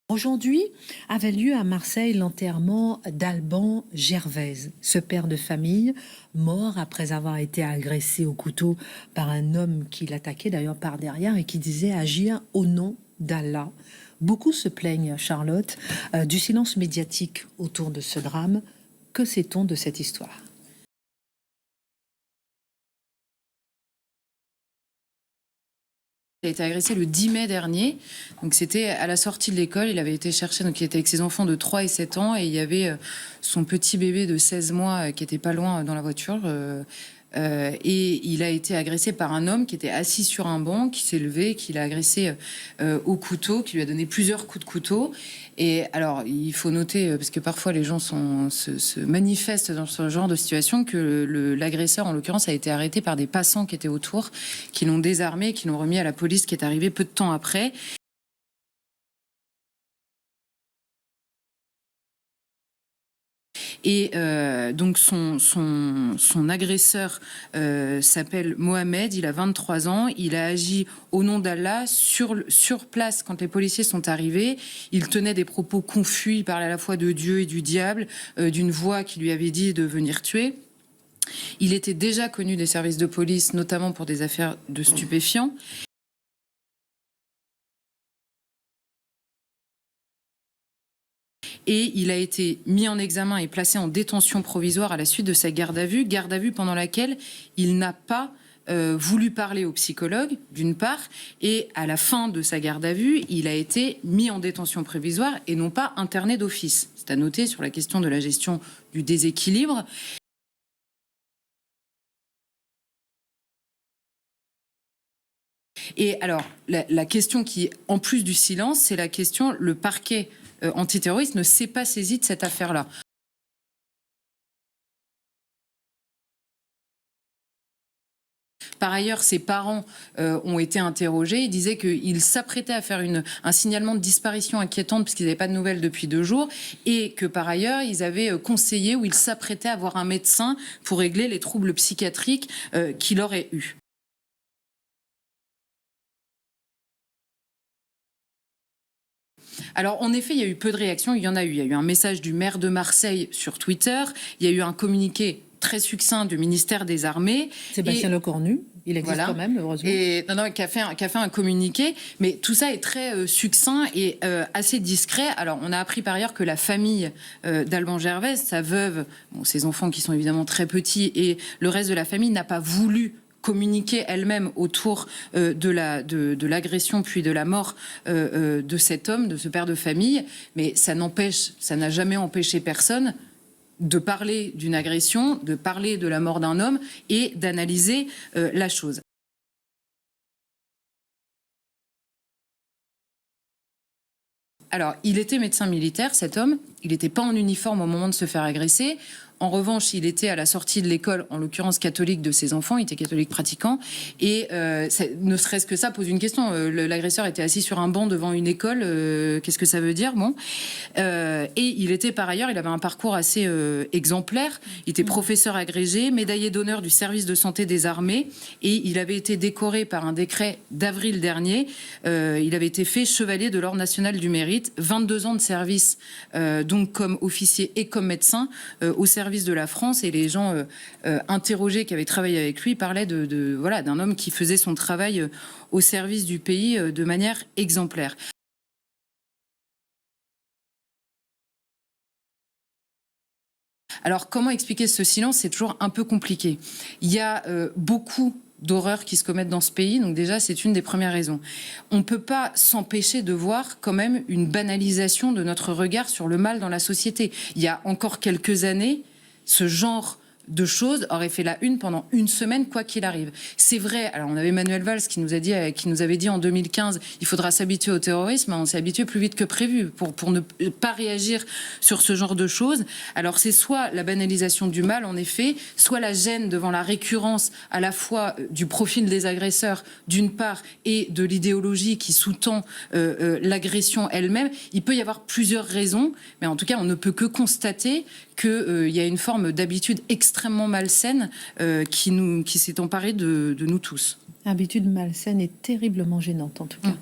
Aujourd'hui avait lieu à Marseille l'enterrement d'Alban Gervaise, ce père de famille mort après avoir été agressé au couteau par un homme qui l'attaquait d'ailleurs par derrière et qui disait agir au nom d'Allah. Beaucoup se plaignent, Charlotte, du silence médiatique autour de ce drame. Que sait-on de cette histoire ? Il a été agressé le 10 mai dernier, donc c'était à la sortie de l'école, il avait été cherché, donc il était avec ses enfants de 3 et 7 ans, et il y avait son petit bébé de 16 mois qui était pas loin dans la voiture, et il a été agressé par un homme qui était assis sur un banc, qui s'est levé, qui l'a agressé au couteau, qui lui a donné plusieurs coups de couteau. Et alors, il faut noter, parce que parfois les gens se manifestent dans ce genre de situation, que l'agresseur, en l'occurrence, a été arrêté par des passants qui étaient autour, qui l'ont désarmé, qui l'ont remis à la police, qui est arrivée peu de temps après. Et donc son agresseur s'appelle Mohamed, il a 23 ans, il a agi au nom d'Allah sur place quand les policiers sont arrivés. Il tenait des propos confus, il parlait à la fois de Dieu et du diable, d'une voix qui lui avait dit de venir tuer. Il était déjà connu des services de police, notamment pour des affaires de stupéfiants. Et il a été mis en examen et placé en détention provisoire à la suite de sa garde à vue pendant laquelle il n'a pas voulu parler au psychologue, d'une part, et à la fin de sa garde à vue, il a été mis en détention provisoire et non pas interné d'office. C'est à noter sur la question de la gestion du déséquilibre. Et alors, la question qui, en plus du silence, c'est la question, le parquet antiterroriste ne s'est pas saisi de cette affaire-là. Par ailleurs, ses parents ont été interrogés. Ils disaient qu'ils s'apprêtaient à faire un signalement de disparition inquiétante puisqu'ils n'avaient pas de nouvelles depuis 2 jours et que par ailleurs, ils avaient conseillé ou ils s'apprêtaient à voir un médecin pour régler les troubles psychiatriques qu'il aurait eus. Alors, en effet, il y a eu peu de réactions. Il y en a eu. Il y a eu un message du maire de Marseille sur Twitter. Il y a eu un communiqué très succinct du ministère des Armées. Sébastien Lecornu, il existe voilà. Quand même, heureusement. Et qui a fait un communiqué, mais tout ça est très succinct et assez discret. Alors, on a appris par ailleurs que la famille d'Alban Gervaise, sa veuve, ses enfants qui sont évidemment très petits, et le reste de la famille n'a pas voulu communiquer elle-même autour de l'agression puis de la mort de cet homme, de ce père de famille, mais ça n'a jamais empêché personne de parler d'une agression, de parler de la mort d'un homme et d'analyser la chose. Alors, il était médecin militaire, cet homme. Il n'était pas en uniforme au moment de se faire agresser. En revanche, il était à la sortie de l'école, en l'occurrence catholique, de ses enfants. Il était catholique pratiquant. Et ne serait-ce que ça pose une question. L'agresseur était assis sur un banc devant une école. Qu'est-ce que ça veut dire? Bon. Et il était par ailleurs, il avait un parcours assez exemplaire. Il était professeur agrégé, médaillé d'honneur du service de santé des armées. Et il avait été décoré par un décret d'avril dernier. Il avait été fait chevalier de l'Ordre national du mérite. 22 ans de service, donc comme officier et comme médecin, au service de la France, et les gens interrogés qui avaient travaillé avec lui parlaient voilà, d'un homme qui faisait son travail au service du pays de manière exemplaire. Alors, comment expliquer ce silence? C'est toujours un peu compliqué. Il y a beaucoup d'horreurs qui se commettent dans ce pays, donc déjà c'est une des premières raisons. On ne peut pas s'empêcher de voir quand même une banalisation de notre regard sur le mal dans la société. Il y a encore quelques années, ce genre de choses aurait fait la une pendant une semaine, quoi qu'il arrive. C'est vrai, alors on avait Manuel Valls qui nous avait dit en 2015 il faudra s'habituer au terrorisme. On s'est habitué plus vite que prévu pour ne pas réagir sur ce genre de choses. Alors c'est soit la banalisation du mal, en effet, soit la gêne devant la récurrence à la fois du profil des agresseurs, d'une part, et de l'idéologie qui sous-tend l'agression elle-même. Il peut y avoir plusieurs raisons, mais en tout cas, on ne peut que constater qu'il y a une forme d'habitude extrêmement malsaine qui s'est emparée de nous tous. Habitude malsaine et terriblement gênante, en tout cas.